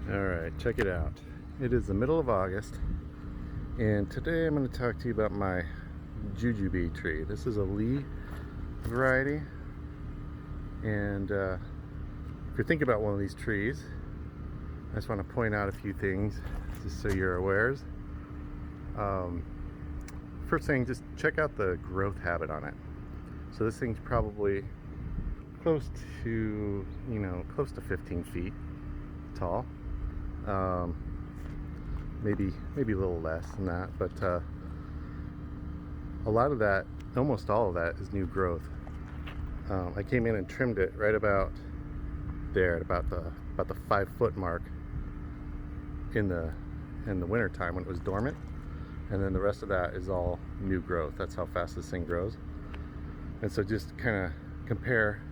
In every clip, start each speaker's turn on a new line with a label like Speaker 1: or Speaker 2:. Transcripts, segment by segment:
Speaker 1: Alright, check it out. It is the middle of August, and today I'm going to talk to you about my Jujube tree. This is a Li variety, and if you're thinking about one of these trees, I just want to point out a few things just so you're aware. First thing, just check out the growth habit on it. So this thing's probably close to, close to 15 feet tall. Maybe a little less than that, but a lot of that, almost all of that, is new growth. I came in and trimmed it right about there, at about the 5 foot mark in the winter time when it was dormant, and then the rest of that is all new growth. That's how fast this thing grows. And so just kind of compare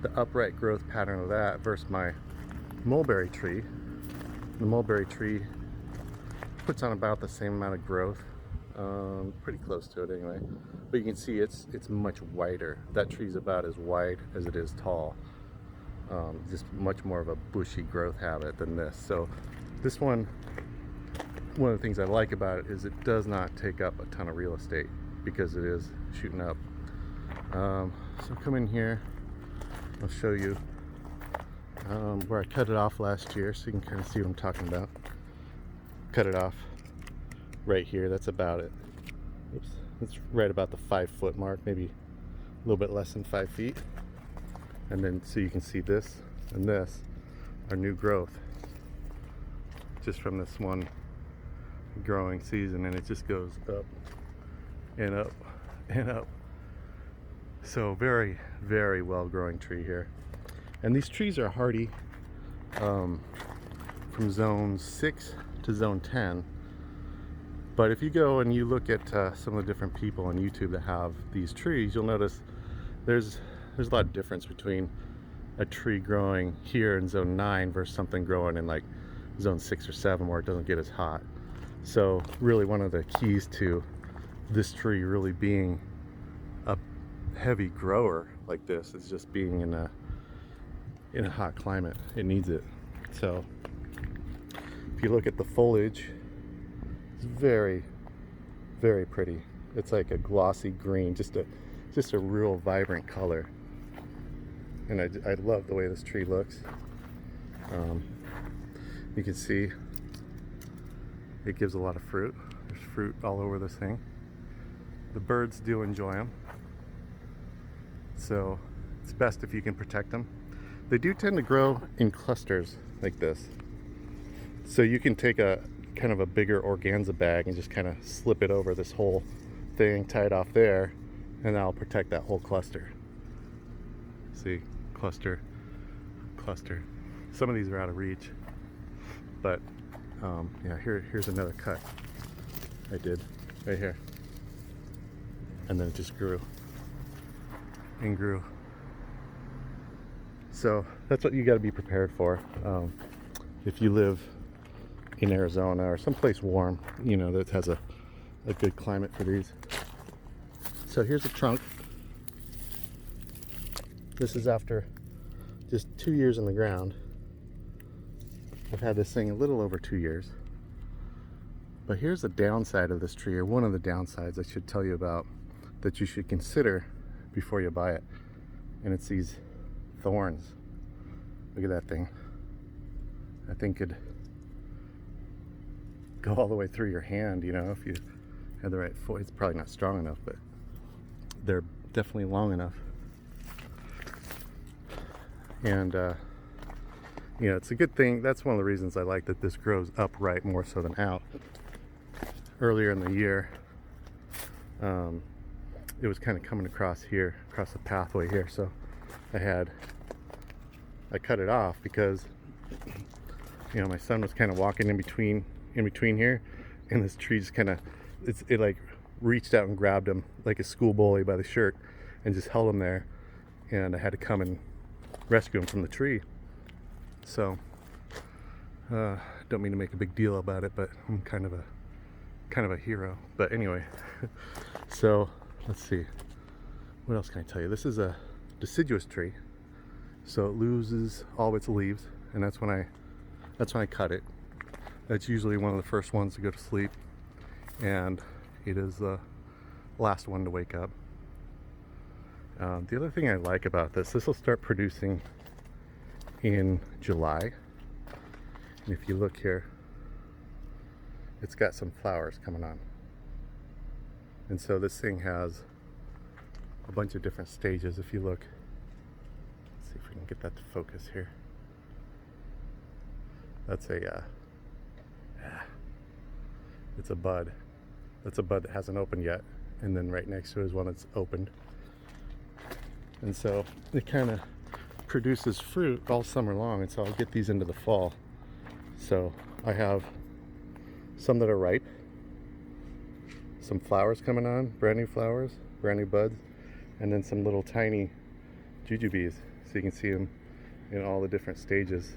Speaker 1: the upright growth pattern of that versus my mulberry tree. The mulberry tree puts on about the same amount of growth, pretty close to it anyway, but you can see it's much wider. That tree's about as wide as it is tall. Just much more of a bushy growth habit than this. So this one of the things I like about it is it does not take up a ton of real estate because it is shooting up. So come in here, I'll show you where I cut it off last year, so you can kind of see what I'm talking about. Cut it off right here. That's about it. Oops. It's right about the 5 foot mark, maybe a little bit less than 5 feet. And then so you can see this and this are new growth just from this one growing season, and it just goes up and up and up. So very, very well growing tree here. And these trees are hardy from zone 6 to zone 10. But if you go and you look at some of the different people on YouTube that have these trees, you'll notice there's a lot of difference between a tree growing here in zone 9 versus something growing in like zone 6 or 7 where it doesn't get as hot. So really one of the keys to this tree really being a heavy grower like this is just being in a hot climate. It needs it. So if you look at the foliage, it's very, very pretty. It's like a glossy green, just a real vibrant color. And I love the way this tree looks. You can see it gives a lot of fruit. There's fruit all over this thing. The birds do enjoy them, so it's best if you can protect them. They do tend to grow in clusters like this, so you can take a kind of a bigger organza bag and just kind of slip it over this whole thing, tie it off there, and that'll protect that whole cluster. See, cluster. Some of these are out of reach, but yeah, here's another cut I did right here, and then it just grew and grew. So that's what you got to be prepared for if you live in Arizona or someplace warm, that has a good climate for these. So here's a trunk. This is after just 2 years in the ground. I've had this thing a little over 2 years. But here's the downside of this tree, or one of the downsides I should tell you about that you should consider before you buy it. And it's these thorns. Look at that thing. That thing could go all the way through your hand, if you had the right foot. It's probably not strong enough, but they're definitely long enough. And it's a good thing. That's one of the reasons I like that this grows upright more so than out. Earlier in the year, it was kind of coming across the pathway here, so I cut it off because my son was kind of walking in between here, and this tree just kind of it like reached out and grabbed him like a school bully by the shirt and just held him there, and I had to come and rescue him from the tree. So don't mean to make a big deal about it, but I'm kind of a hero. But anyway, so let's see, what else can I tell you? This is a deciduous tree, so it loses all of its leaves, and that's when I That's when I cut it. That's usually one of the first ones to go to sleep, and it is the last one to wake up. The other thing I like about this will start producing in July. And if you look here, it's got some flowers coming on. And so this thing has a bunch of different stages. If you look, let's see if we can get that to focus here. That's it's a bud. That's a bud that hasn't opened yet. And then right next to it is one that's opened. And so it kind of produces fruit all summer long. And so I'll get these into the fall. So I have some that are ripe, some flowers coming on, brand new flowers, brand new buds, and then some little tiny jujubes. So you can see them in all the different stages.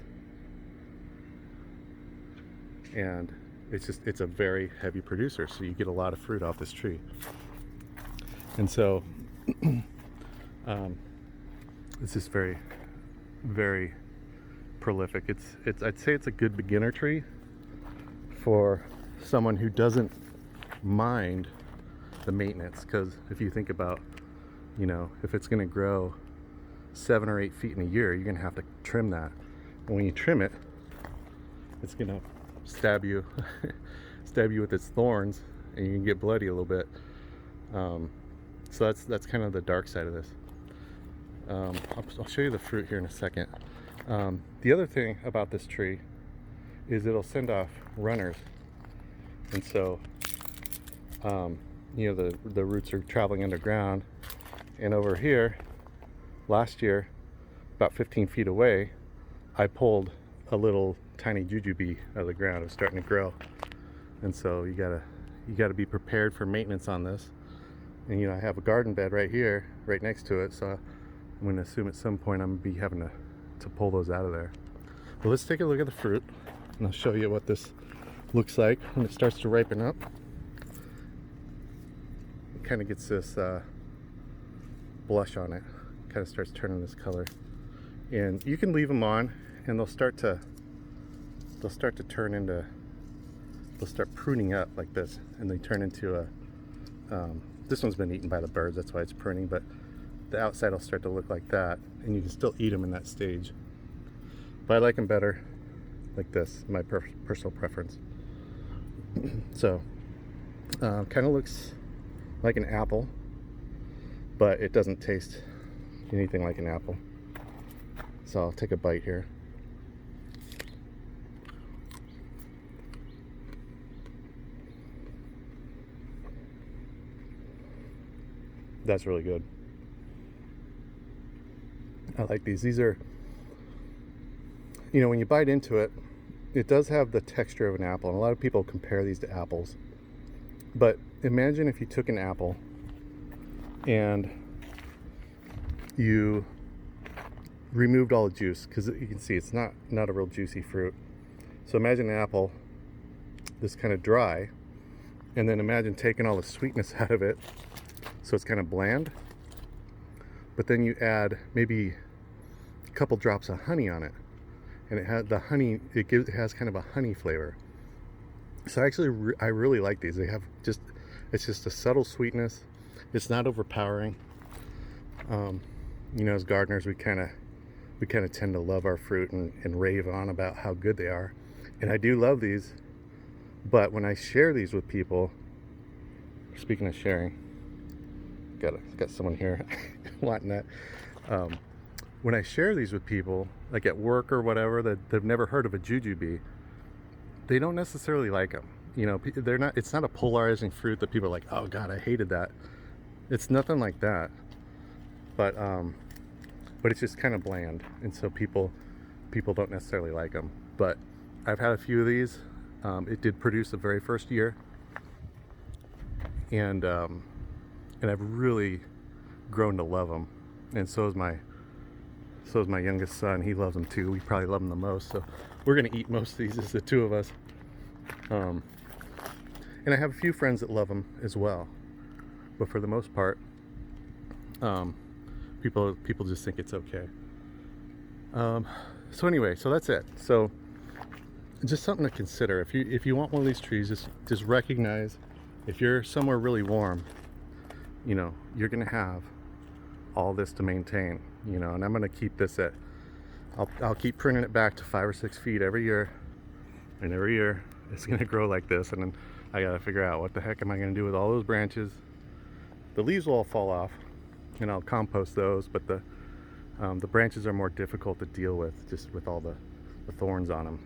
Speaker 1: And it's a very heavy producer, so you get a lot of fruit off this tree. And so it's just very, very prolific. I'd say it's a good beginner tree for someone who doesn't mind the maintenance, because if you think about, you know, if it's going to grow 7 or 8 feet in a year, you're going to have to trim that. And when you trim it, it's going to stab you with its thorns, and you can get bloody a little bit. So that's kind of the dark side of this. I'll show you the fruit here in a second. The other thing about this tree is it'll send off runners, and so you know, the roots are traveling underground. And over here, last year, about 15 feet away, I pulled a little tiny jujube out of the ground. It was starting to grow, and so you gotta be prepared for maintenance on this. And you know, I have a garden bed right here, right next to it, so I'm going to assume at some point I'm going to be having to pull those out of there. But let's take a look at the fruit, and I'll show you what this looks like when it starts to ripen up. It kind of gets this blush on it, kind of starts turning this color. And you can leave them on, and they'll start to turn into, they'll start pruning up like this, and they turn into a this one's been eaten by the birds, that's why it's pruning, but the outside will start to look like that, and you can still eat them in that stage. But I like them better like this, my personal preference. So kind of looks like an apple, but it doesn't taste anything like an apple. So I'll take a bite here. That's really good. I like these. These are, you know, when you bite into it, it does have the texture of an apple, and a lot of people compare these to apples. But imagine if you took an apple and you removed all the juice, because you can see it's not a real juicy fruit. So imagine an apple this kind of dry, and then imagine taking all the sweetness out of it, so it's kind of bland. But then you add maybe a couple drops of honey on it, and it has the honey. It has kind of a honey flavor. So actually, I really like these. They have it's just a subtle sweetness. It's not overpowering. You know, as gardeners, we kind of tend to love our fruit and rave on about how good they are, and I do love these. But when I share these with people, speaking of sharing, got someone here wanting that. When I share these with people, like at work or whatever, that they've never heard of a jujube, they don't necessarily like them. You know, they're not. It's not a polarizing fruit that people are like, "Oh God, I hated that." It's nothing like that. But it's just kind of bland, and so people don't necessarily like them. But I've had a few of these. It did produce the very first year, and I've really grown to love them. And so is my youngest son. He loves them too. We probably love them the most. So we're gonna eat most of these as the two of us. And I have a few friends that love them as well. But for the most part, people just think it's okay. So anyway, so that's it. So just something to consider. If you want one of these trees, just recognize if you're somewhere really warm, you know, you're gonna have all this to maintain, you know. And I'm gonna keep this at, I'll keep pruning it back to 5 or 6 feet every year, and every year it's gonna grow like this. And then I gotta figure out what the heck am I gonna do with all those branches. The leaves will all fall off, and I'll compost those, but the branches are more difficult to deal with, just with all the thorns on them.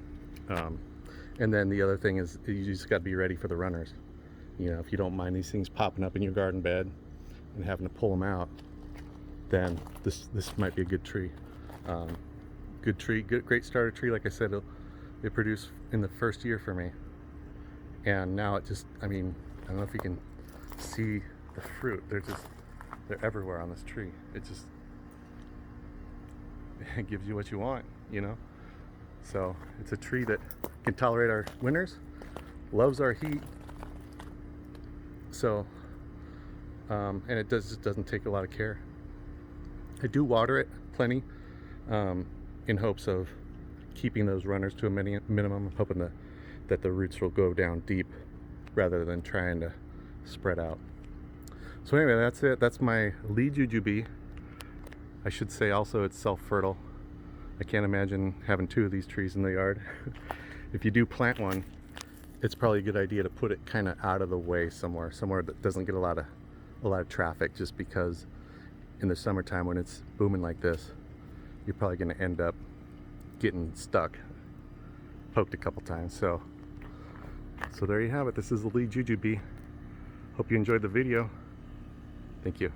Speaker 1: And then the other thing is, you just got to be ready for the runners. You know, if you don't mind these things popping up in your garden bed and having to pull them out, then this might be a good tree. Good tree, great starter tree. Like I said, it produced in the first year for me, and now it just, I mean, I don't know if you can see the fruit. They're everywhere on this tree. It gives you what you want, you know. So it's a tree that can tolerate our winters, loves our heat. So, and it just doesn't take a lot of care. I do water it plenty, in hopes of keeping those runners to a minimum. I'm hoping that the roots will go down deep rather than trying to spread out. So anyway, that's it. That's my Li Jujube. I should say also it's self-fertile. I can't imagine having 2 of these trees in the yard. If you do plant one, it's probably a good idea to put it kind of out of the way somewhere that doesn't get a lot of traffic, just because in the summertime when it's booming like this, you're probably going to end up getting stuck, poked a couple times. So there you have it. This is the Li Jujube. Hope you enjoyed the video. Thank you.